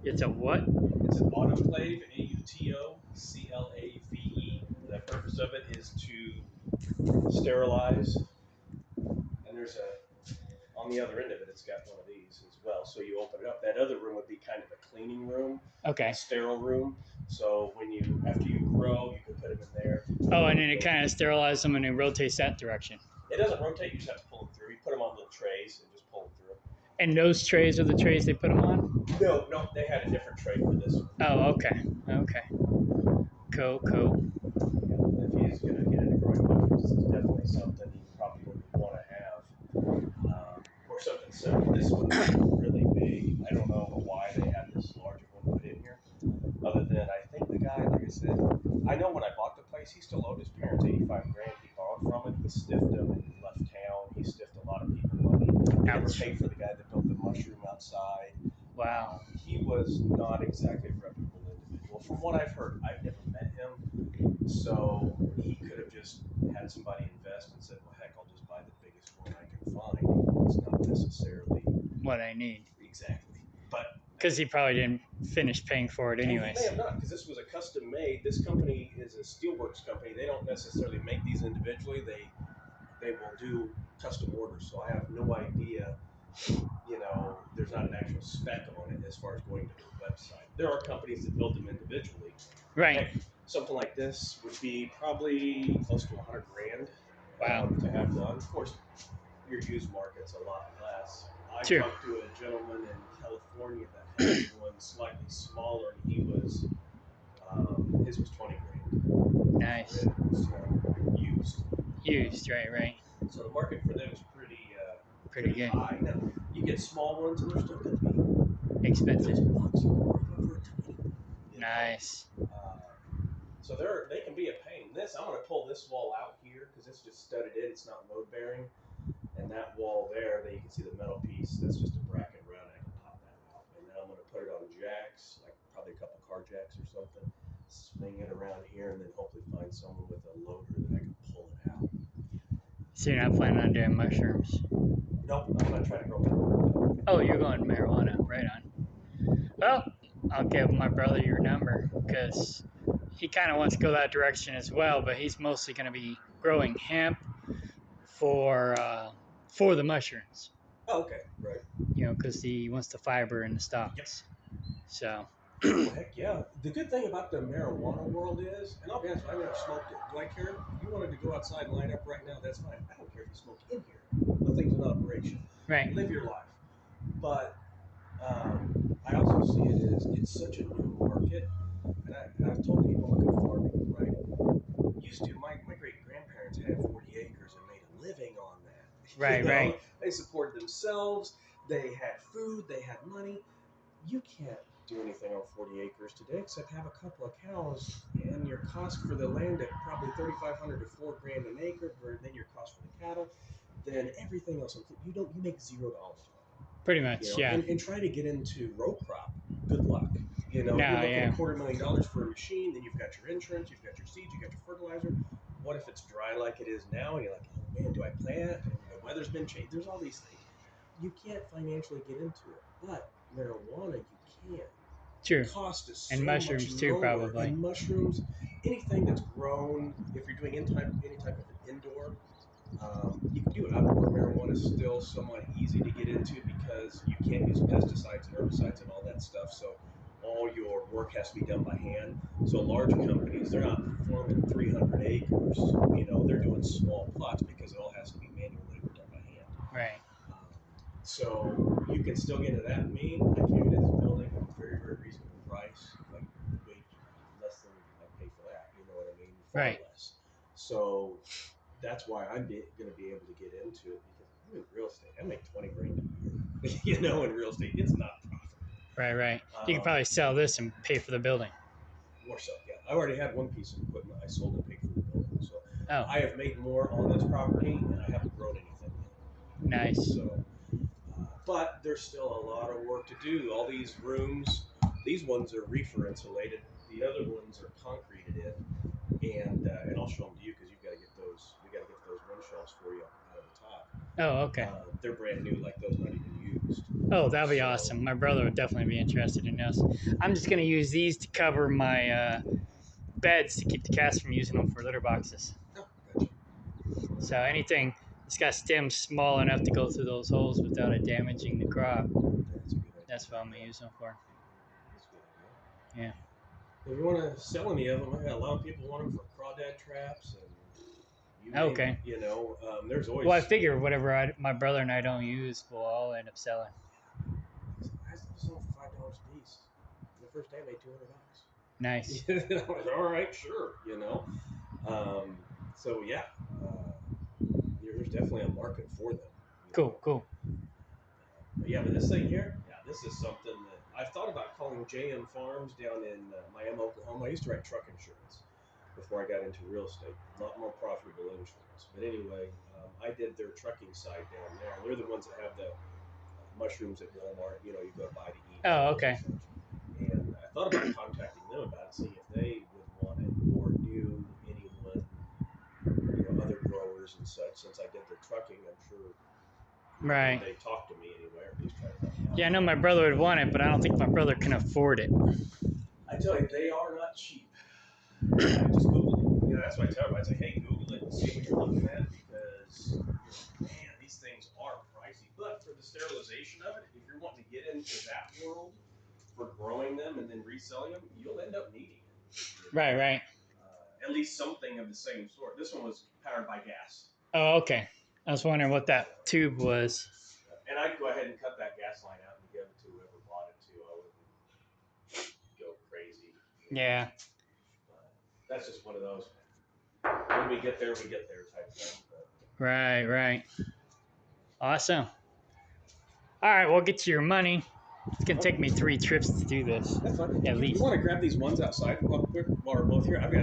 It's a what? It's an autoclave, AUTOCLAVE. The purpose of it is to sterilize, and there's a on the other end of it, it's got one of these as well. So you open it up. That other room would be kind of a cleaning room, a Okay. sterile room. So when you after you grow, you can put them in there. Oh, and then it kind of sterilizes them and it rotates that direction. It doesn't rotate. You just have to pull them through. You put them on little trays and just pull them through. And those trays are the trays they put them on? No, no, they had a different tray for this one. Oh, okay. Okay. Cool, cool. Yeah, if he's going to get into growing mushrooms, this is definitely something he probably would want to have. Or something similar. This one's really big. I don't know why they had this larger one put in here. Other than I think the guy, like I said, I know when I bought the place, he still owed his parents 85 grand he borrowed from him. He stiffed them and left town. He stiffed a lot of people money. He never Ouch. paid for the guy that built the mushroom outside. Wow. He was not exactly a reputable individual. From what I've heard, I've never met him. So he could have just had somebody invest and said, well, heck, I'll just buy the biggest one I can find. It's not necessarily What I need. exactly. But Because he probably didn't finish paying for it and he anyways. may have not, because this was a custom made. This company is a steelworks company. They don't necessarily make these individually. They will do custom orders. So I have no idea. There's not an actual spec on it as far as going to their website. There are companies that build them individually. Right. Heck, something like this would be probably close to 100 grand Wow. to have done. Of course, your used market's a lot less. I True. talked to a gentleman in California that had one slightly smaller, and his was 20 grand Nice. for it. So used. Used. Right, right. So the market for them is Pretty pretty good. high. Now you get small ones, and they're still going to be Expensive. those bucks for a tiny one. Nice. So they can be a pain. I'm going to pull this wall out here because it's just studded in. It's not load bearing. And that wall there, you can see the metal piece. That's just a bracket around it. I can pop that out. And then I'm going to put it on jacks, like probably a couple car jacks or something. Swing it around here, and then hopefully find someone with a loader that I can pull it out. So you're not planning on doing mushrooms? Nope, I'm not trying to grow marijuana. Oh, you're going marijuana. Right on. Well, I'll give my brother your number because he kind of wants to go that direction as well, but he's mostly going to be growing hemp for the mushrooms. Oh, okay, right. Because he wants the fiber and the Yep. stalks. So, Well, heck yeah. The good thing about the marijuana world is, and I'll be honest, I've never smoked it. Do I care? If you wanted to go outside and line up right now, that's fine. I don't care if you smoke in here. Nothing's in operation. right. Live your life. But I also see it as it's such a new market, and I've told people, look at farming, right? Used to, my great grandparents had 40 acres and made a living on that. Right, right. They supported themselves. They had food. They had money. You can't do anything on 40 acres today except have a couple of cows, and your cost for the land at probably 3,500 to 4 grand an acre, then your cost for the cattle, then everything else. You make $0 Pretty much, yeah. and try to get into row crop. Good luck. You're No, looking yeah. at $250,000 for a machine. Then you've got your insurance, you've got your seeds, you've got your fertilizer. What if it's dry like it is now? And you're like, oh man, do I plant? And the weather's been changed. There's all these things. You can't financially get into it, but marijuana you can. True. The cost is And so much mushrooms too, lower. probably. And mushrooms, anything that's grown, if you're doing any type of an indoor, you can do it outdoor. Marijuana is still somewhat easy to get into because you can't use pesticides and herbicides and all that stuff. So all your work has to be done by hand. So large companies, they're not farming 300 acres. They're doing small plots because it all has to be manual labor done by hand. Right. So you can still get into that. Me, I came into this building at a very, very reasonable price, like way less than I pay for that. You know what I mean? Far Right. less. So that's why I'm going to be able to get into it because I'm in real estate. I make 20 grand a year. In real estate, it's not profitable. Right, right. You can probably sell this and pay for the building. More so, yeah. I already had one piece of equipment I sold and paid for the building. So Oh, I have made more on this property and I haven't grown anything yet. nice. So, but there's still a lot of work to do. All these rooms, these ones are reefer insulated. The other ones are concreted in, and I'll show them to you because you've got to get those. We got to get those wind shelves for you out of the top. Oh, okay. They're brand new, like those, not even used. used. Oh, that'd be So, awesome. My brother would definitely be interested in this. I'm just gonna use these to cover my beds to keep the cats from using them for litter boxes. oh, gotcha. So anything that's got stems small enough to go through those holes without it damaging the crop, That's a good idea. that's what I'm gonna use them for. That's a good idea. Yeah. If you want to sell any of them, I got a lot of people want them for crawdad traps and you name Okay. it. You know, there's always. Well, I figure whatever my brother and I don't use, we'll all end up selling. I sold them for $5 a piece. The first day I made $200. Nice. I was all right, sure. You know, so yeah, there's definitely a market for them. You Cool. know? Cool. But yeah, but this thing here, yeah, this is something that I've thought about calling JM Farms down in Miami, Oklahoma. I used to write truck insurance before I got into real estate. A lot more profitable insurance. But anyway, I did their trucking side down there. They're the ones that have the mushrooms at Walmart. You know, you go to buy to eat Oh, items and okay. such. And I thought about contacting them about it, seeing if they would want it or knew anyone, you know, other growers and such. Since I did their trucking, I'm sure Right. they talked to me anyway, or at least try to help me out. Yeah, I know my brother would want it, but I don't think my brother can afford it. I tell you, they are not cheap. Just Google it. You know, that's what I tell everybody. I say, hey, Google it and see what you're looking at because, man, these things are pricey. But for the sterilization of it, if you're wanting to get into that world for growing them and then reselling them, you'll end up needing it. You know? Right. Right. At least something of the same sort. This one was powered by gas. Oh, okay. I was wondering what that tube was. And I'd go ahead and cut that gas line out and give it to whoever bought it to. I wouldn't go crazy. You know? Yeah. But that's just one of those. When we get there type thing. But, Right. Right. Awesome. All right. We'll get you your money. It's gonna take me 3 trips to do this, that's fine. at You least. want to grab these ones outside real quick while we're both here? I've got